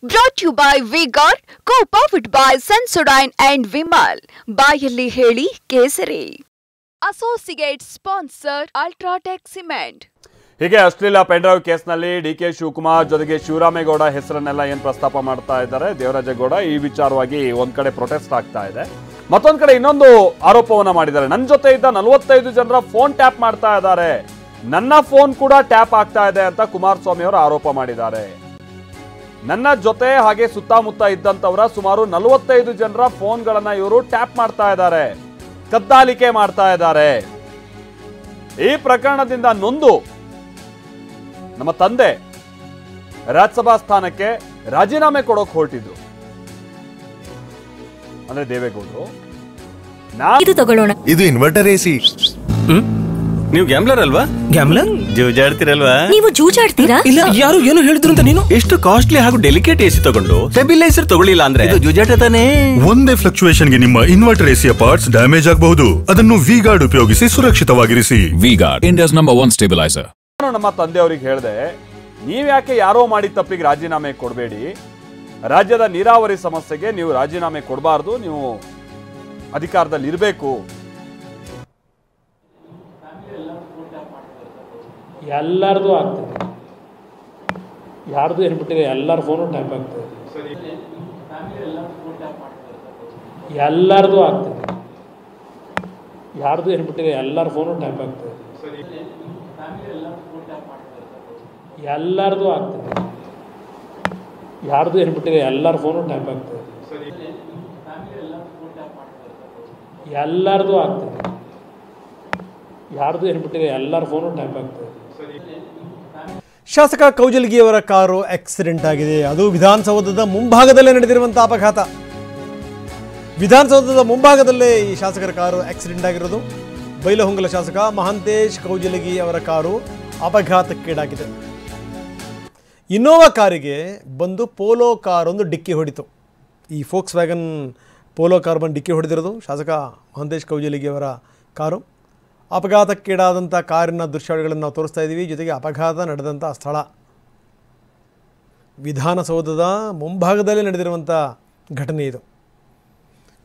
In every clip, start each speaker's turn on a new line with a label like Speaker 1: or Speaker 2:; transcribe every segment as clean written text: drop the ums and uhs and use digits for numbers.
Speaker 1: Brought to you by V-Guard, co-powered by Sensodyne and Vimal. ಬಾಯಲ್ಲಿ ಹೇಳಿ ಕೇಸರಿ. Associate sponsor Ultratech Cement.
Speaker 2: ಹೀಗೆ ಅಶ್ಲೀಲ ಪೆಂಡ್ರೈವ್ ಕೇಸ್ನಲ್ಲಿ ಡಿಕೆ ಶಿವಕುಮಾರ್ ಜೊತೆಗೆ ಶಿವರಾಮೇಗೌಡ ಹೆಸರನ್ನೆಲ್ಲ ಏನು ಪ್ರಸ್ತಾಪ ಮಾಡ್ತಾ ಇದ್ದಾರೆ ದೇವರಾಜೇಗೌಡ ಈ ವಿಚಾರವಾಗಿ ಒಂದ್ ಕಡೆ ಪ್ರೊಟೆಸ್ಟ್ ಆಗ್ತಾ ಇದೆ. ಮತ್ತೊಂದ್ ಕಡೆ ಇನ್ನೊಂದು ಆರೋಪವನ್ನ ಮಾಡಿದ್ದಾರೆ. ನನ್ನ ಜೊತೆ ಇದ್ದ 45 ಜನರ ಫೋನ್ ಟ್ಯಾಪ್ ಮಾಡ್ತಾ ಇದ್ದಾರೆ, ನನ್ನ ಫೋನ್ ಕೂಡ ಟ್ಯಾಪ್ ಆಗ್ತಾ ಇದೆ ಅಂತ ಕುಮಾರಸ್ವಾಮಿ ಅವರು ಆರೋಪ ಮಾಡಿದ್ದಾರೆ. ನನ್ನ ಜೊತೆ ಹಾಗೆ ಸುತ್ತಮುತ್ತ ಇದ್ದಂತವರ ಸುಮಾರು 45 ಜನರ ಫೋನ್ಗಳನ್ನ ಇವರು ಟ್ಯಾಪ್ ಮಾಡ್ತಾ ಇದ್ದಾರೆ, ಕದ್ದಾಲಿಕೆ ಮಾಡ್ತಾ ಇದ್ದಾರೆ. ಈ ಪ್ರಕರಣದಿಂದ ನೊಂದು ನಮ್ಮ ತಂದೆ ರಾಜ್ಯಸಭಾ ಸ್ಥಾನಕ್ಕೆ ರಾಜೀನಾಮೆ ಕೊಡೋಕೆ ಹೊರಟಿದ್ರು. ಅಂದ್ರೆ ದೇವೇಗೌಡರು
Speaker 3: ಇದು ಇನ್ವರ್ಟರ್ ಎಸಿ.
Speaker 4: ನೀವು ಗ್ಯಾಮ್ಲರ್ ಅಲ್ವಾ?
Speaker 3: ಗ್ಯಾಮ್ಲರ್
Speaker 4: ಜೂಜಾಡ್ತಿರಲ್ವಾ?
Speaker 5: ನೀವು ಜೂಜಾಡ್ತೀರಾ?
Speaker 4: ಇಲ್ಲ, ಯಾರು ಏನು ಹೇಳಿದ್ರು ಅಂತ ನೀನು ಎಷ್ಟು ಕಾಸ್ಟ್ಲಿ ಹಾಗೂ ಡೆಲಿಕೇಟ್ ಎಸಿ ತಗೊಂಡು ಸ್ಟೆಬಿಲೈಸರ್ ತಗೊಳ್ಳಿಲ್ಲ ಅಂದ್ರೆ ಇದು ಜೂಜಾಟ ತಾನೇ.
Speaker 3: ಒಂದೇ ಫ್ಲಕ್ಚುಯೇಷನ್ ಗೆ ನಿಮ್ಮ ಇನ್ವರ್ಟರ್ ಎಸಿಯ ಪಾರ್ಟ್ಸ್ ಡ್ಯಾಮೇಜ್ ಆಗಬಹುದು. ಅದನ್ನು ವಿ-ಗಾರ್ಡ್ ಉಪಯೋಗಿಸಿ ಸುರಕ್ಷಿತವಾಗಿರಿಸಿ.
Speaker 6: V Guard, India's number 1 stabiliser.
Speaker 2: ನಾನು ನಮ್ಮ ತಂದೆಯವರಿಗೆ ಹೇಳಿದೆ, ನೀವ್ಯಾಕೆ ಯಾರೋ ಮಾಡಿದ ತಪ್ಪಿಗೆ ರಾಜೀನಾಮೆ ಕೊಡಬೇಡಿ, ರಾಜ್ಯದ ನೀರಾವರಿ ಸಮಸ್ಯೆಗೆ ನೀವು ರಾಜೀನಾಮೆ ಕೊಡಬಾರ್ದು, ನೀವು ಅಧಿಕಾರದಲ್ಲಿ ಇರಬೇಕು.
Speaker 7: ಎಲ್ಲರದು ಆಗ್ತದೆ, ಯಾರ್ದು ಏನ್ಬಿಟ್ಟಿದೆ, ಎಲ್ಲರ ಫೋನು ಟ್ಯಾಪ್ ಆಗ್ತದೆ, ಎಲ್ಲರದು ಆಗ್ತದೆ, ಯಾರ್ದು ಏನ್ಬಿಟ್ಟಿದೆ, ಎಲ್ಲರ ಫೋನು ಟ್ಯಾಪ್ ಆಗ್ತದೆ, ಎಲ್ಲರದು ಆಗ್ತದೆ, ಯಾರ್ದು ಏನ್ಬಿಟ್ಟಿದೆ, ಎಲ್ಲರ ಫೋನು ಟ್ಯಾಪ್ ಆಗ್ತದೆ, ಎಲ್ಲರದು ಆಗ್ತದೆ, ಯಾರ್ದು ಏನ್ಬಿಟ್ಟಿದೆ, ಎಲ್ಲರ ಫೋನು ಟ್ಯಾಪ್ ಆಗ್ತದೆ.
Speaker 8: ಶಾಸಕ ಕೌಜಲಗಿಯವರ ಕಾರು ಆಕ್ಸಿಡೆಂಟ್ ಆಗಿದೆ. ಅದು ವಿಧಾನಸೌಧದ ಮುಂಭಾಗದಲ್ಲೇ ನಡೆದಿರುವಂಥ ಅಪಘಾತ. ವಿಧಾನಸೌಧದ ಮುಂಭಾಗದಲ್ಲೇ ಈ ಶಾಸಕರ ಕಾರು ಆಕ್ಸಿಡೆಂಟ್ ಆಗಿರೋದು. ಬೈಲಹೊಂಗಲ ಶಾಸಕ ಮಹಾಂತೇಶ್ ಕೌಜಲಗಿ ಅವರ ಕಾರು ಅಪಘಾತಕ್ಕೀಡಾಗಿದೆ. ಇನ್ನೋವಾ ಕಾರಿಗೆ ಬಂದು ಪೋಲೋ ಕಾರೊಂದು ಡಿಕ್ಕಿ ಹೊಡಿತು. ಈ ಫೋಕ್ಸ್ ವ್ಯಾಗನ್ ಪೋಲೋ ಕಾರ್ ಬಂದು ಡಿಕ್ಕಿ ಹೊಡೆದಿರೋದು ಶಾಸಕ ಮಹಾಂತೇಶ್ ಕೌಜಲಗಿ ಅವರ ಕಾರು. ಅಪಘಾತಕ್ಕೀಡಾದಂಥ ಕಾರಿನ ದೃಶ್ಯಾವಳಿಗಳನ್ನು ನಾವು ತೋರಿಸ್ತಾ ಇದ್ದೀವಿ. ಜೊತೆಗೆ ಅಪಘಾತ ನಡೆದಂಥ ಸ್ಥಳ ವಿಧಾನಸೌಧದ ಮುಂಭಾಗದಲ್ಲೇ ನಡೆದಿರುವಂಥ ಘಟನೆ ಇದು.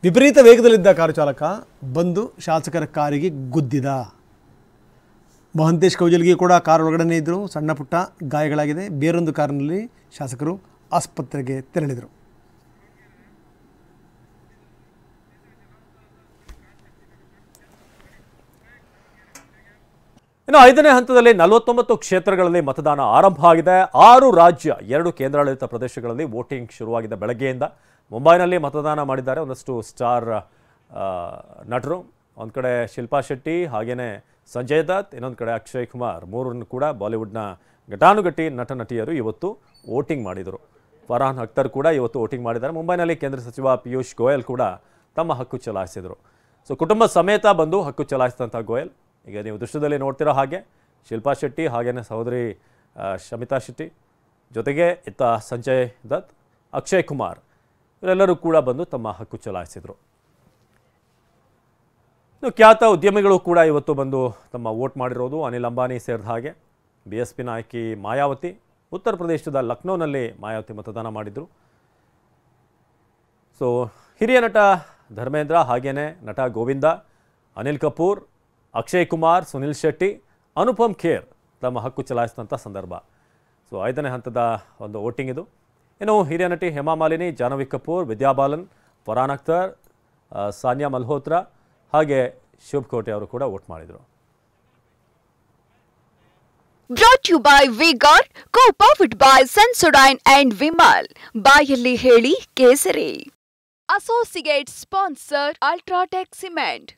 Speaker 8: ವಿಪರೀತ ವೇಗದಲ್ಲಿದ್ದ ಕಾರು ಚಾಲಕ ಬಂದು ಶಾಸಕರ ಕಾರಿಗೆ ಗುದ್ದಿದ. ಮಹಾಂತೇಶ್ ಕೌಜಲಗಿ ಕೂಡ ಕಾರ್ ಒಳಗಡೆ ಇದ್ದರು. ಸಣ್ಣ ಪುಟ್ಟ ಗಾಯಗಳಾಗಿದೆ. ಬೇರೊಂದು ಕಾರಿನಲ್ಲಿ ಶಾಸಕರು ಆಸ್ಪತ್ರೆಗೆ ತೆರಳಿದರು.
Speaker 9: ಇನ್ನು 5ನೇ ಹಂತದಲ್ಲಿ 49 ಕ್ಷೇತ್ರಗಳಲ್ಲಿ ಮತದಾನ ಆರಂಭ ಆಗಿದೆ. 6 ರಾಜ್ಯ 2 ಕೇಂದ್ರಾಡಳಿತ ಪ್ರದೇಶಗಳಲ್ಲಿ ವೋಟಿಂಗ್ ಶುರುವಾಗಿದೆ. ಬೆಳಗ್ಗೆಯಿಂದ ಮುಂಬೈನಲ್ಲಿ ಮತದಾನ ಮಾಡಿದ್ದಾರೆ ಒಂದಷ್ಟು ಸ್ಟಾರ್ ನಟರು. ಒಂದು ಕಡೆ ಶಿಲ್ಪಾ ಶೆಟ್ಟಿ, ಹಾಗೆಯೇ ಸಂಜಯ್ ದತ್, ಇನ್ನೊಂದು ಕಡೆ ಅಕ್ಷಯ್ ಕುಮಾರ್, ಮೂರನ್ನು ಕೂಡ ಬಾಲಿವುಡ್ನ ಘಟಾನುಘಟಿ ನಟ ನಟಿಯರು ಇವತ್ತು ವೋಟಿಂಗ್ ಮಾಡಿದರು. ಫರ್ಹಾನ್ ಅಖ್ತರ್ ಕೂಡ ಇವತ್ತು ವೋಟಿಂಗ್ ಮಾಡಿದ್ದಾರೆ. ಮುಂಬೈನಲ್ಲಿ ಕೇಂದ್ರ ಸಚಿವ ಪಿಯೂಷ್ ಗೋಯಲ್ ಕೂಡ ತಮ್ಮ ಹಕ್ಕು ಚಲಾಯಿಸಿದರು. ಸೊ ಕುಟುಂಬ ಸಮೇತ ಬಂದು ಹಕ್ಕು ಚಲಾಯಿಸಿದಂಥ ಗೋಯಲ್ ಈಗ ನೀವು ದೃಶ್ಯದಲ್ಲಿ ನೋಡ್ತಿರೋ ಹಾಗೆ ಶಿಲ್ಪಾ ಶೆಟ್ಟಿ, ಹಾಗೆಯೇ ಸಹೋದರಿ ಶಮಿತಾ ಶೆಟ್ಟಿ, ಜೊತೆಗೆ ಇತ್ತ ಸಂಜಯ್ ದತ್, ಅಕ್ಷಯ್ ಕುಮಾರ್ ಇವರೆಲ್ಲರೂ ಕೂಡ ಬಂದು ತಮ್ಮ ಹಕ್ಕು ಚಲಾಯಿಸಿದರು. ಇನ್ನು ಖ್ಯಾತ ಉದ್ಯಮಿಗಳು ಕೂಡ ಇವತ್ತು ಬಂದು ತಮ್ಮ ವೋಟ್ ಮಾಡಿರೋದು. ಅನಿಲ್ ಅಂಬಾನಿ ಸೇರಿದ ಹಾಗೆ BSP ನಾಯಕಿ ಮಾಯಾವತಿ, ಉತ್ತರ ಪ್ರದೇಶದ ಲಕ್ನೋನಲ್ಲಿ ಮಾಯಾವತಿ ಮತದಾನ ಮಾಡಿದರು. ಸೊ ಹಿರಿಯ ನಟ ಧರ್ಮೇಂದ್ರ, ಹಾಗೆಯೇ ನಟ ಗೋವಿಂದ, ಅನಿಲ್ ಕಪೂರ್, ಅಕ್ಷಯ್ ಕುಮಾರ್, ಸುನಿಲ್ ಶೆಟ್ಟಿ, ಅನುಪಮ್ ಖೇರ್ ತಮ್ಮ ಹಕ್ಕು ಚಲಾಯಿಸಿದಂಥ ಸಂದರ್ಭ. ಸೊ 5ನೇ ಹಂತದ ಒಂದು ವೋಟಿಂಗ್ ಇದು. ಇನ್ನು ಹಿರಿಯ ನಟಿ ಹೇಮಾ ಮಾಲಿನಿ, ಜಾಹ್ನವಿ ಕಪೂರ್, ವಿದ್ಯಾ ಬಾಲನ್, ಫರ್ಹಾನ್ ಅಖ್ತರ್, ಸಾನಿಯಾ ಮಲ್ಹೋತ್ರಾ ಹಾಗೆ ಶುಭ್ ಕೋಟೆ ಅವರು ಕೂಡ ವೋಟ್ ಮಾಡಿದರು.
Speaker 1: Brought to you by V-Guard, co-powered by Sensodyne and Vimal. ಬಾಯಲ್ಲಿ ಹೇಳಿ ಕೇಸರಿ. Associate sponsor Ultratech Cement.